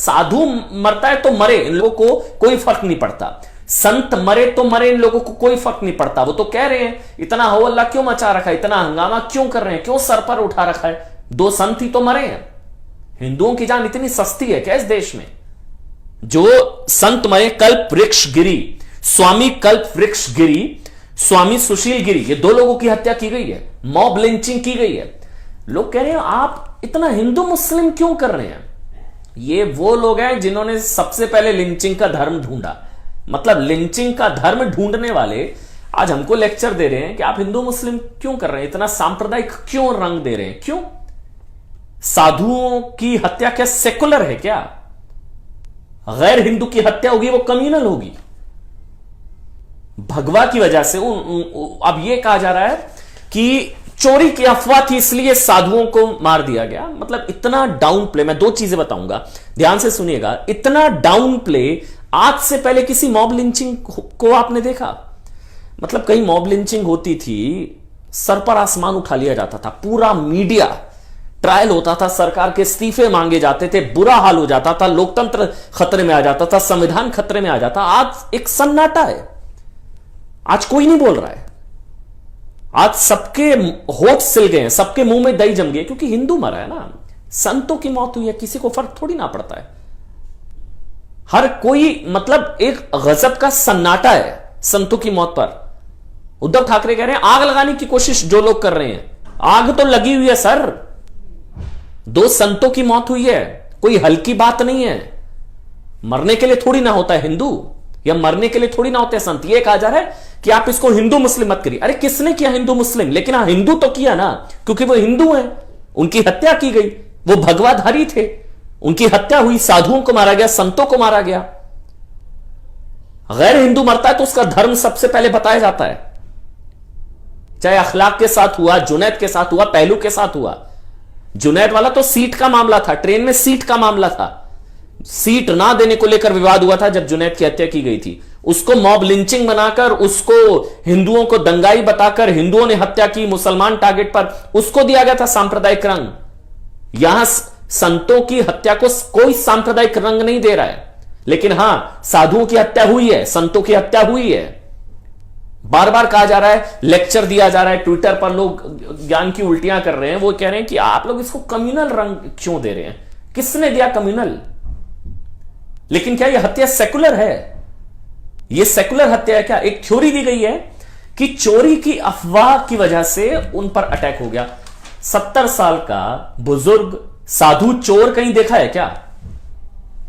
साधु मरता है तो मरे, इन लोगों को कोई फर्क नहीं पड़ता। संत मरे तो मरे, इन लोगों को कोई फर्क नहीं पड़ता। वो तो कह रहे हैं इतना हो अल्लाह क्यों मचा रखा है, इतना हंगामा क्यों कर रहे हैं, क्यों सर पर उठा रखा है, 2 संत ही तो मरे हैं। हिंदुओं की जान इतनी सस्ती है क्या इस देश में? जो संत मरे, कल्प वृक्ष गिरी, स्वामी कल्प वृक्ष गिरी, स्वामी सुशील गिरी, ये 2 लोगों की हत्या की गई है, मॉब लिंचिंग की गई है। लोग कह रहे हैं आप इतना हिंदू मुस्लिम क्यों कर रहे हैं? ये वो लोग हैं जिन्होंने सबसे पहले लिंचिंग का धर्म ढूंढा। मतलब लिंचिंग का धर्म ढूंढने वाले आज हमको लेक्चर दे रहे हैं कि आप हिंदू मुस्लिम क्यों कर रहे हैं, इतना सांप्रदायिक क्यों रंग दे रहे हैं, क्यों? साधुओं की हत्या क्या सेकुलर है क्या? गैर हिंदू की हत्या होगी वो कम्युनल होगी। भगवा की वजह से अब यह कहा जा रहा है कि चोरी की अफवाह थी इसलिए साधुओं को मार दिया गया। मतलब इतना डाउन प्ले, मैं 2 चीजें बताऊंगा, ध्यान से सुनिएगा। इतना डाउन प्ले आज से पहले किसी मॉब लिंचिंग को आपने देखा? मतलब कहीं मॉब लिंचिंग होती थी, सर पर आसमान उठा लिया जाता था, पूरा मीडिया ट्रायल होता था, सरकार के इस्तीफे मांगे जाते थे, बुरा हाल हो जाता था, लोकतंत्र खतरे में आ जाता था, संविधान खतरे में आ जाता। आज एक सन्नाटा है, आज कोई नहीं बोल रहा है। आज सबके होठ सिल गए हैं, सबके मुंह में दही जम गई, क्योंकि हिंदू मरा है ना, संतों की मौत हुई है, किसी को फर्क थोड़ी ना पड़ता है। हर कोई, मतलब एक गजब का सन्नाटा है संतों की मौत पर। उद्धव ठाकरे कह रहे हैं आग लगाने की कोशिश जो लोग कर रहे हैं, आग तो लगी हुई है सर। 2 संतों की मौत हुई है, कोई हल्की बात नहीं है। मरने के लिए थोड़ी ना होता है हिंदू, या मरने के लिए थोड़ी ना होते हैं संत। ये कहा जा रहा है कि आप इसको हिंदू मुस्लिम मत करिए। अरे किसने किया हिंदू मुस्लिम? लेकिन हाँ, हिंदू तो किया ना, क्योंकि वो हिंदू हैं, उनकी हत्या की गई, वो भगवाधारी थे, उनकी हत्या हुई, साधुओं को मारा गया, संतों को मारा गया। गैर हिंदू मरता है तो उसका धर्म सबसे पहले बताया जाता है, चाहे अखलाक के साथ हुआ, जुनैद के साथ हुआ, पहलू के साथ हुआ। जुनैद वाला तो सीट का मामला था, ट्रेन में सीट का मामला था, सीट ना देने को लेकर विवाद हुआ था जब जुनैद की हत्या की गई थी। उसको मॉब लिंचिंग बनाकर, उसको हिंदुओं को दंगाई बताकर, हिंदुओं ने हत्या की मुसलमान टारगेट पर, उसको दिया गया था सांप्रदायिक रंग। यहां संतों की हत्या को कोई सांप्रदायिक रंग नहीं दे रहा है, लेकिन हां, साधुओं की हत्या हुई है, संतों की हत्या हुई है। बार बार कहा जा रहा है, लेक्चर दिया जा रहा है, ट्विटर पर लोग ज्ञान की उल्टियां कर रहे हैं। वो कह रहे हैं कि आप लोग इसको कम्युनल रंग क्यों दे रहे हैं? किसने दिया कम्युनल? लेकिन क्या यह हत्या सेकुलर है? यह सेकुलर हत्या है क्या? एक थ्योरी दी गई है कि चोरी की अफवाह की वजह से उन पर अटैक हो गया। 70 साल का बुजुर्ग साधु चोर कहीं देखा है क्या?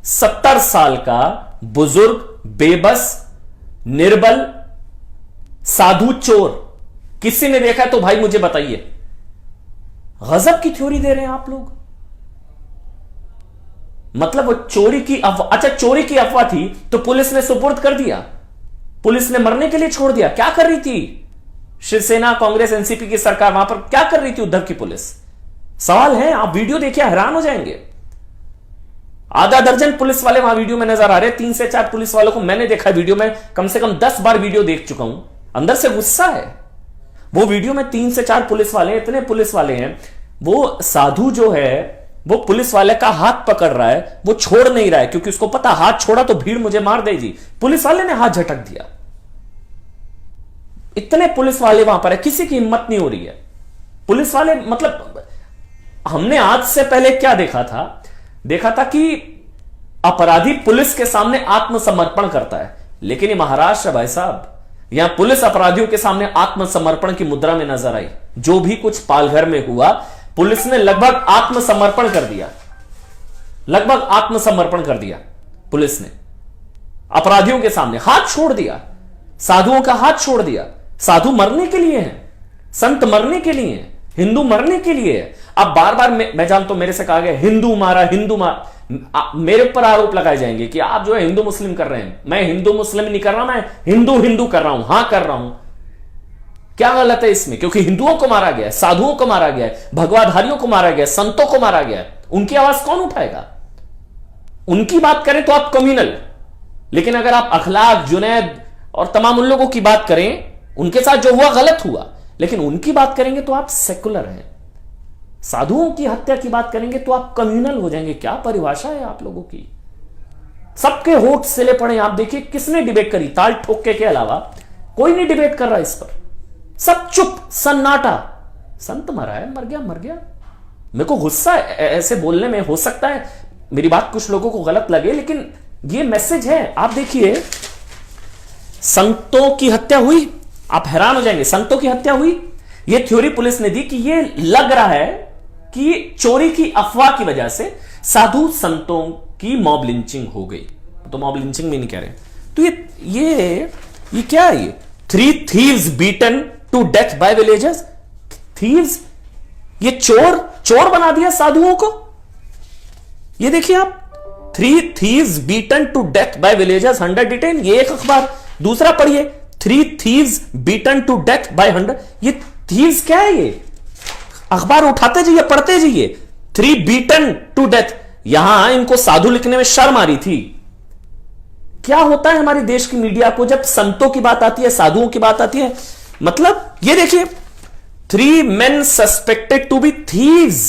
70 साल का बुजुर्ग बेबस निर्बल साधु चोर किसी ने देखा है तो भाई मुझे बताइए। गजब की थ्योरी दे रहे हैं आप लोग। मतलब वो चोरी की अफवाह, अच्छा चोरी की अफवाह थी तो पुलिस ने सुपुर्द कर दिया, पुलिस ने मरने के लिए छोड़ दिया। क्या कर रही थी शिवसेना, कांग्रेस, एनसीपी की सरकार? वहां पर क्या कर रही थी उद्धव की पुलिस? सवाल है, आप वीडियो देखिए हैरान हो जाएंगे। आधा दर्जन पुलिस वाले वहां वीडियो में नजर आ रहे हैं। 3 से 4 पुलिस वालों को मैंने देखा वीडियो में, कम से कम 10 बार वीडियो देख चुका हूं। अंदर से गुस्सा है। वो वीडियो में 3 से 4 पुलिस वाले, इतने पुलिस वाले हैं, वो साधु जो है वो पुलिस वाले का हाथ पकड़ रहा है, वो छोड़ नहीं रहा है, क्योंकि उसको पता हाथ छोड़ा तो भीड़ मुझे मार देगी। पुलिस वाले ने हाथ झटक दिया। इतने पुलिस वाले वहां पर है, किसी की हिम्मत नहीं हो रही है। पुलिस वाले, मतलब हमने आज से पहले क्या देखा था कि अपराधी पुलिस के सामने आत्मसमर्पण करता है, लेकिन ये महाराष्ट्र भाई साहब, यहां पुलिस अपराधियों के सामने आत्मसमर्पण की मुद्रा में नजर आई। जो भी कुछ पालघर में हुआ, पुलिस ने लगभग आत्मसमर्पण कर दिया, लगभग आत्मसमर्पण कर दिया। पुलिस ने अपराधियों के सामने हाथ छोड़ दिया, साधुओं का हाथ छोड़ दिया। साधु मरने के लिए हैं, संत मरने के लिए हैं, हिंदू मरने के लिए है। अब बार बार मैं जानता हूं, मेरे से कहा गया हिंदू मारा, हिंदू मारा, मेरे ऊपर आरोप लगाए जाएंगे कि आप जो है हिंदू मुस्लिम कर रहे हैं। मैं हिंदू मुस्लिम नहीं कर रहा, मैं हिंदू कर रहा हूं। हां कर रहा हूं, क्या गलत है इसमें? क्योंकि हिंदुओं को मारा गया है, साधुओं को मारा गया है, भगवाधारियों को मारा गया है, संतों को मारा गया है। उनकी आवाज कौन उठाएगा? उनकी बात करें तो आप कम्युनल, लेकिन अगर आप अखलाक, जुनैद और तमाम उन लोगों की बात करें, उनके साथ जो हुआ गलत हुआ, लेकिन उनकी बात करेंगे तो आप सेकुलर हैं। साधुओं की हत्या की बात करेंगे तो आप कम्युनल हो जाएंगे। क्या परिभाषा है आप लोगों की? सबके होठ सिले पड़े। आप देखिए किसने डिबेट करी, ताल ठोके के अलावा कोई नहीं डिबेट कर रहा इस पर, सब चुप सन्नाटा। संत मरा है, मर गया मर गया। मेरे को गुस्सा ऐसे बोलने में, हो सकता है मेरी बात कुछ लोगों को गलत लगे, लेकिन ये मैसेज है। आप देखिए संतों की हत्या हुई, आप हैरान हो जाएंगे, संतों की हत्या हुई। ये थ्योरी पुलिस ने दी कि ये लग रहा है कि चोरी की अफवाह की वजह से साधु संतों की मॉब लिंचिंग हो गई। तो मॉब लिंचिंग भी नहीं कह रहे, तो ये क्या है? ये 3 thieves beaten to death by villagers। thieves, ये चोर बना दिया साधुओं को। ये देखिए आप, 3 thieves beaten to death by villagers 100 detained। ये एक अखबार। दूसरा पढ़िए, 3 thieves beaten to death by 100। ये thieves क्या है? ये अखबार उठाते जाइए, पढ़ते जाइए। 3 beaten to death। यहां इनको साधु लिखने में शर्म आ रही थी। क्या होता है हमारे देश की मीडिया को जब संतों की बात आती है, साधुओं की बात आती है? मतलब ये देखिए, 3 men suspected to be thieves।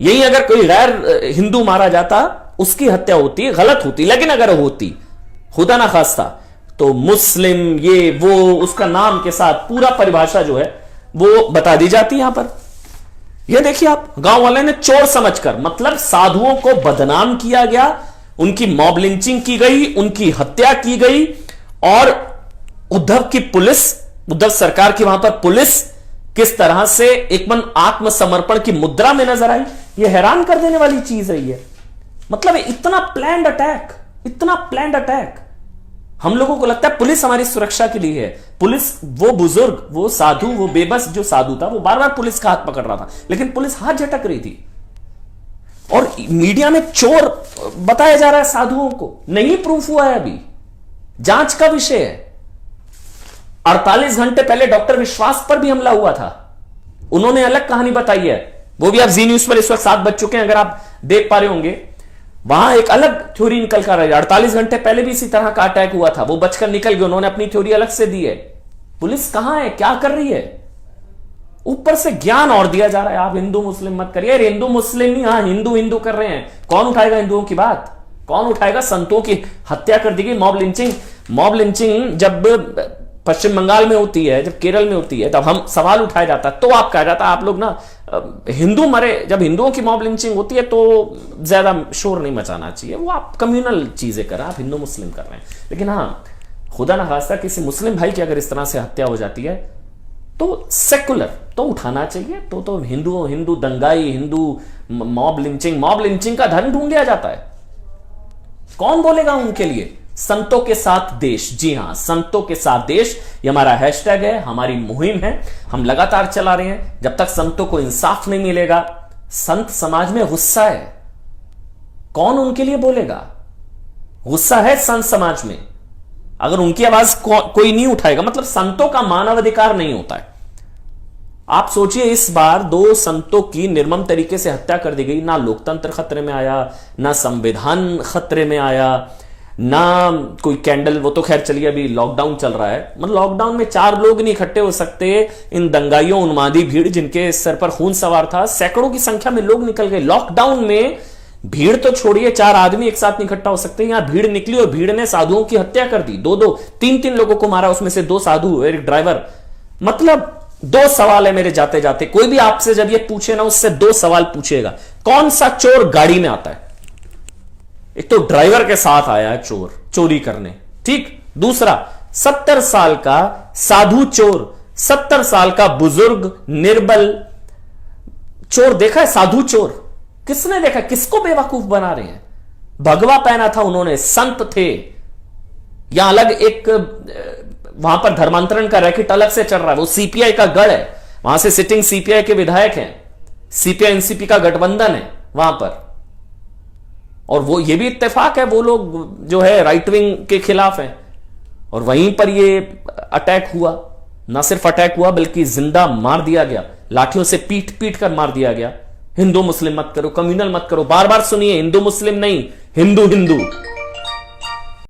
यही अगर कोई गैर हिंदू मारा जाता, उसकी हत्या होती, गलत होती, लेकिन अगर होती खुदा ना खास्ता तो मुस्लिम ये वो उसका नाम के साथ पूरा परिभाषा जो है वो बता दी जाती यहां पर। ये देखिए आप, गांव वाले ने चोर समझकर, मतलब साधुओं को बदनाम किया गया, उनकी मॉब लिंचिंग की गई, उनकी हत्या की गई, और उद्धव सरकार की वहां पर पुलिस किस तरह से एकदम आत्मसमर्पण की मुद्रा में नजर आई। यह हैरान कर देने वाली चीज है ये। मतलब इतना प्लान्ड अटैक, इतना प्लान्ड अटैक। हम लोगों को लगता है पुलिस हमारी सुरक्षा के लिए है। पुलिस, वो बुजुर्ग, वो साधु, वो बेबस जो साधु था, वो बार बार पुलिस का हाथ पकड़ रहा था, लेकिन पुलिस हाथ झटक रही थी। और मीडिया में चोर बताया जा रहा है साधुओं को। नहीं प्रूफ हुआ है अभी, जांच का विषय है। 48 घंटे पहले डॉक्टर विश्वास पर भी हमला हुआ था, उन्होंने अलग कहानी बताई है। वो भी आप जी न्यूज पर इस वक्त 7 बज चुके हैं, अगर आप देख पा रहे होंगे, वहां एक अलग थ्योरी निकल कर रही है। 48 घंटे पहले भी इसी तरह का अटैक हुआ था, वो बचकर निकल गए, उन्होंने अपनी थ्योरी अलग से दी है। पुलिस कहां है, क्या कर रही है? ऊपर से ज्ञान और दिया जा रहा है, आप हिंदू मुस्लिम मत करिए। हिंदू मुस्लिम नहीं, हां हिंदू कर रहे हैं। कौन उठाएगा हिंदुओं की बात? कौन उठाएगा? संतों की हत्या कर दी गई। मॉब लिंचिंग जब पश्चिम बंगाल में होती है, जब केरल में होती है, तब हम सवाल उठाया जाता है, तो आप कहा जाता है आप लोग ना हिंदू मरे। जब हिंदुओं की मॉब लिंचिंग होती है तो ज्यादा शोर नहीं मचाना चाहिए, वो आप कम्युनल चीजें कर रहे हैं, आप हिंदू मुस्लिम कर रहे हैं। लेकिन हां, खुदा ना खास्ता किसी मुस्लिम भाई की अगर इस तरह से हत्या हो जाती है तो सेकुलर तो उठाना चाहिए। तो हिंदू दंगाई, हिंदू मॉब लिंचिंग का धर्म ढूंढ लिया जाता है। कौन बोलेगा उनके लिए? संतों के साथ देश। जी हां, संतों के साथ देश, ये हमारा हैशटैग है, हमारी मुहिम है, हम लगातार चला रहे हैं। जब तक संतों को इंसाफ नहीं मिलेगा, संत समाज में गुस्सा है, कौन उनके लिए बोलेगा? गुस्सा है संत समाज में। अगर उनकी आवाज कोई नहीं उठाएगा, मतलब संतों का मानवाधिकार नहीं होता है। आप सोचिए, इस बार 2 संतों की निर्मम तरीके से हत्या कर दी गई। ना लोकतंत्र खतरे में आया, ना संविधान खतरे में आया, ना कोई कैंडल। वो तो खैर चलिए, अभी लॉकडाउन चल रहा है, मतलब लॉकडाउन में 4 लोग नहीं इकट्ठे हो सकते। इन दंगाइयों, उन्मादी भीड़ जिनके सर पर खून सवार था, सैकड़ों की संख्या में लोग निकल गए। लॉकडाउन में भीड़ तो छोड़िए, 4 आदमी एक साथ नहीं इकट्ठा हो सकते। यहां भीड़ निकली और भीड़ ने साधुओं की हत्या कर दी। 2-2, 3-3 लोगों को मारा, उसमें से 2 साधु, एक ड्राइवर। मतलब 2 सवाल है मेरे जाते जाते। कोई भी आपसे जब ये पूछे ना, उससे 2 सवाल पूछेगा। कौन सा चोर गाड़ी में आता है? एक तो ड्राइवर के साथ आया है चोर, चोरी करने, ठीक। दूसरा, 70 साल का साधु चोर, 70 साल का बुजुर्ग निर्बल चोर देखा है? साधु चोर किसने देखा? किसको बेवकूफ बना रहे हैं? भगवा पहना था उन्होंने, संत थे। यहां अलग एक, वहां पर धर्मांतरण का रैकेट अलग से चल रहा है। वो सीपीआई का गढ़ है, वहां से सिटिंग सीपीआई के विधायक हैं, सीपीआई एनसीपी का गठबंधन है वहां पर। और वो ये भी इत्तेफाक है, वो लोग जो है राइट विंग के खिलाफ हैं। और वहीं पर ये अटैक हुआ। ना सिर्फ अटैक हुआ, बल्कि जिंदा मार दिया गया, लाठियों से पीट कर मार दिया गया। हिंदू मुस्लिम मत करो, कम्युनल मत करो। बार बार सुनिए, हिंदू मुस्लिम नहीं, हिंदू।